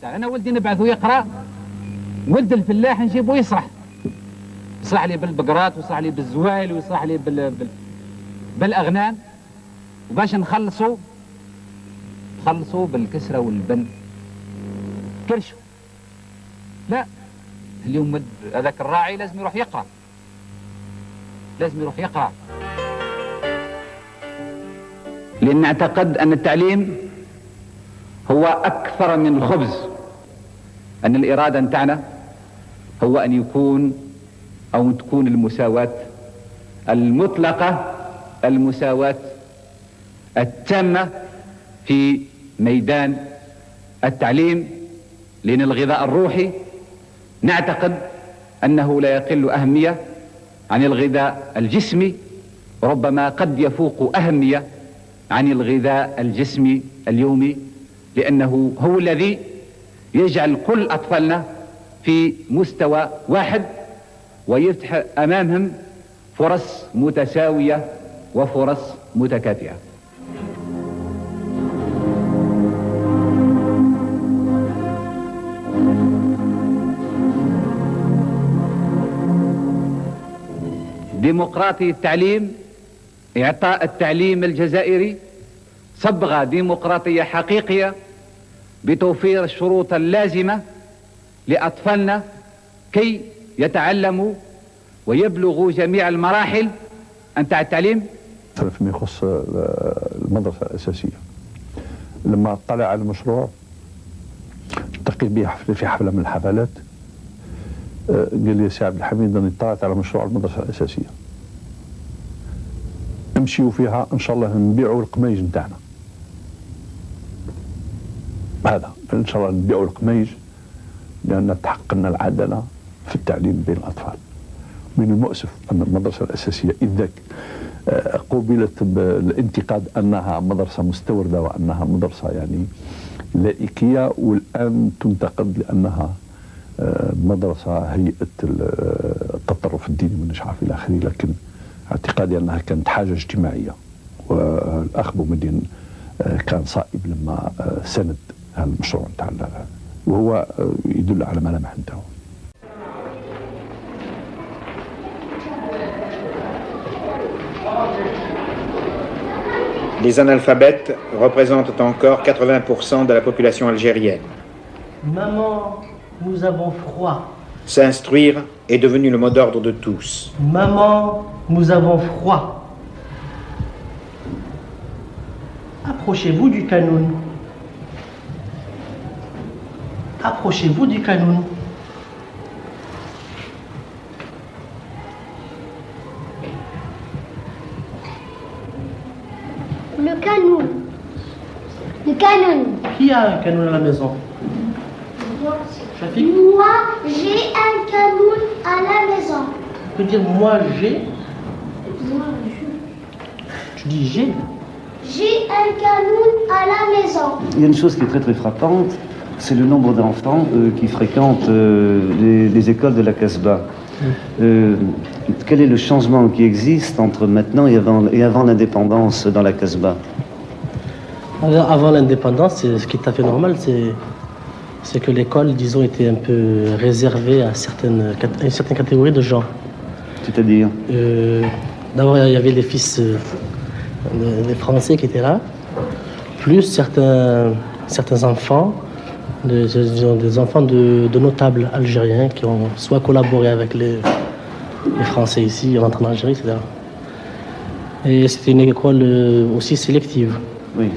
أنا ولدي نبعثه يقرأ، ولد الفلاح نجيبه يصرح لي بالبقرات ويصرح لي بالزوايل ويصرح لي بالأغنام، وباش نخلصوا بالكسرة والبن كرشوا. لا، اليوم هذاك الراعي لازم يروح يقرأ، لأن نعتقد أن التعليم هو أكثر من الخبز، أن الإرادة نتاعنا هو أن يكون أو تكون المساواة المطلقة، المساواة التامة في ميدان التعليم، لأن الغذاء الروحي نعتقد أنه لا يقل أهمية عن الغذاء الجسمي، ربما قد يفوق أهمية عن الغذاء الجسمي اليومي، لأنه هو الذي يجعل كل أطفالنا في مستوى واحد ويفتح أمامهم فرص متساوية وفرص متكافئة. ديمقراطية التعليم، إعطاء التعليم الجزائري صبغة ديمقراطية حقيقية بتوفير الشروط اللازمة لأطفالنا كي يتعلموا ويبلغوا جميع المراحل نتاع التعليم. فيما يخص المدرسة الأساسية، لما اطلع على المشروع التقيت به في حفلة من الحفلات، قال لي سي عبد الحميد أنا اطلعت على مشروع المدرسة الأساسية، نمشيو فيها إن شاء الله نبيعوا القميج نتاعنا، هذا إن شاء الله نبيعوا القميج، لأن تحقق لنا العدالة في التعليم بين الأطفال. من المؤسف أن المدرسة الأساسية إذ ذاك قوبلت بالانتقاد أنها مدرسة مستوردة وأنها مدرسة يعني لائكية، والآن تنتقد لأنها مدرسة هيئة التطرف الديني من عارف إلى آخره، لكن اعتقادي أنها كانت حاجة اجتماعية، والأخ بومدين كان صائب لما سند هذا المشروع نتاع، وهو يدل على ملامح نتاعو. Les analphabètes représentent encore 80% de la population algérienne. Maman, nous avons froid. S'instruire est devenu le mot d'ordre de tous. Maman, nous avons froid. Approchez-vous du canoun. Approchez-vous du canoun. Le canoun. Le canoun. Qui a un canoun à la maison? Shafik? Moi, j'ai un canoun à la maison. Tu peux dire moi j'ai? Tu dis j'ai? J'ai un canoun à la maison. Il y a une chose qui est très très frappante, c'est le nombre d'enfants qui fréquentent les écoles de la Casbah. Quel est le changement qui existe entre maintenant et avant l'indépendance dans la Casbah? Avant l'indépendance, ce qui est tout à fait normal, c'est que l'école, disons, était un peu réservée à une certaine catégorie de gens. C'est-à-dire d'abord, il y avait les fils des Français qui étaient là, plus certains enfants, des enfants de notables algériens qui ont soit collaboré avec les Français ici, en entrant en Algérie, etc. Et c'était une école aussi sélective. Oui.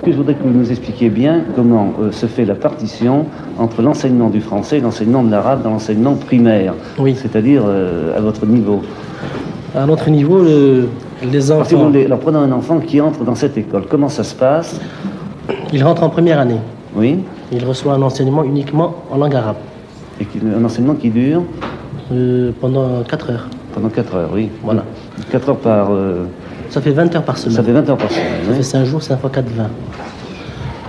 Je voudrais que vous nous expliquiez bien comment se fait la partition entre l'enseignement du français et l'enseignement de l'arabe dans l'enseignement primaire, oui. C'est-à-dire à votre niveau. À notre niveau, les enfants... Alors prenons un enfant qui entre dans cette école, comment ça se passe? Il rentre en première année. Oui. Il reçoit un enseignement uniquement en langue arabe. Et un enseignement qui dure pendant 4 heures. Pendant 4 heures, oui. Voilà. 4 heures par... Ça fait 20 heures par semaine. Ça fait 20 heures par semaine. Ça fait 5 jours, 5 fois 4, 20.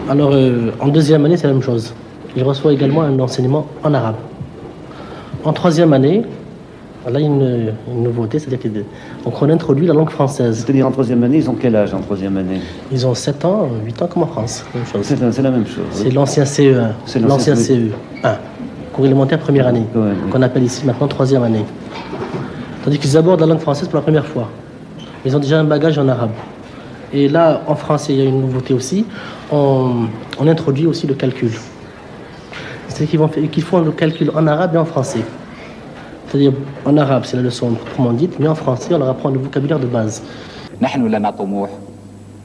Alors, en deuxième année, c'est la même chose. Il reçoit également un enseignement en arabe. En troisième année, Là, il y a une nouveauté, c'est-à-dire qu'on introduit la langue française. C'est-à-dire en troisième année, ils ont quel âge en troisième année? Ils ont 7 ans, 8 ans comme en France. Même chose. C'est la même chose. C'est l'ancien CE1, C'est l'ancien l'ancien CE1, cours élémentaire première année, Ouais, oui. qu'on appelle ici maintenant troisième année. Tandis qu'ils abordent la langue française pour la première fois. Ils ont déjà un bagage en arabe. Et là, en français, il y a une nouveauté aussi. On introduit aussi le calcul. C'est-à-dire qu'ils font le calcul en arabe et en français. C'est-à-dire, en arabe, c'est la leçon proprement dite, mais en français, on leur apprend le vocabulaire de base. نحن لنا طموح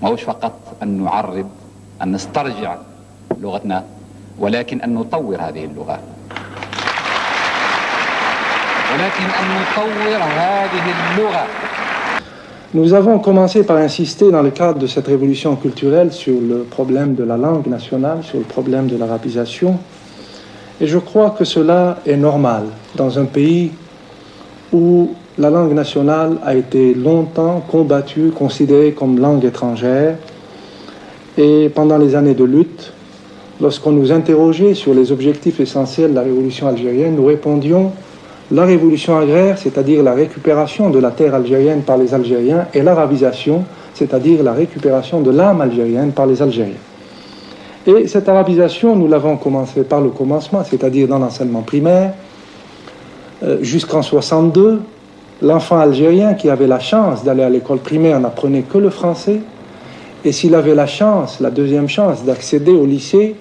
ماهوش فقط أن نعرب أن نسترجع لغتنا ولكن أن نطور هذه اللغة Nous avons commencé par insister dans le cadre de cette révolution culturelle sur le problème de la langue nationale, sur le problème de l'arabisation. Et je crois que cela est normal dans un pays où la langue nationale a été longtemps combattue, considérée comme langue étrangère. Et pendant les années de lutte, lorsqu'on nous interrogeait sur les objectifs essentiels de la révolution algérienne, nous répondions la révolution agraire, c'est-à-dire la récupération de la terre algérienne par les Algériens, et l'arabisation, c'est-à-dire la récupération de l'âme algérienne par les Algériens. Et cette arabisation, nous l'avons commencé par le commencement, c'est-à-dire dans l'enseignement primaire. Jusqu'en 62, l'enfant algérien qui avait la chance d'aller à l'école primaire n'apprenait que le français. Et s'il avait la chance, la deuxième chance, d'accéder au lycée,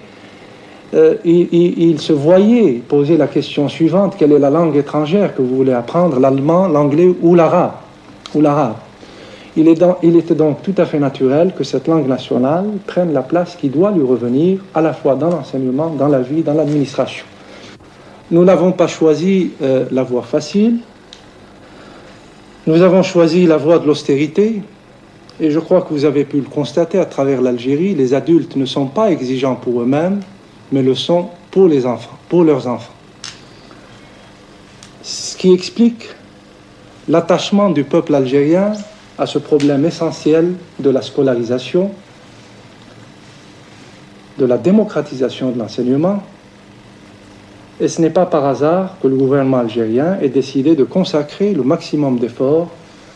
il se voyait poser la question suivante: quelle est la langue étrangère que vous voulez apprendre, l'allemand, l'anglais ou l'arabe? Il était donc tout à fait naturel que cette langue nationale prenne la place qui doit lui revenir, à la fois dans l'enseignement, dans la vie, dans l'administration. Nous n'avons pas choisi la voie facile, nous avons choisi la voie de l'austérité, et je crois que vous avez pu le constater à travers l'Algérie, les adultes ne sont pas exigeants pour eux-mêmes, mais le sont pour les enfants, pour leurs enfants. Ce qui explique l'attachement du peuple algérien à ce problème essentiel de la scolarisation, de la démocratisation de l'enseignement. Et ce n'est pas par hasard que le gouvernement algérien ait décidé de consacrer le maximum d'efforts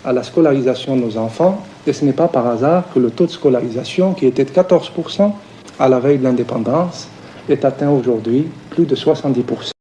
à la scolarisation de nos enfants. Et ce n'est pas par hasard que le taux de scolarisation, qui était de 14% à la veille de l'indépendance, est atteint aujourd'hui plus de 70%.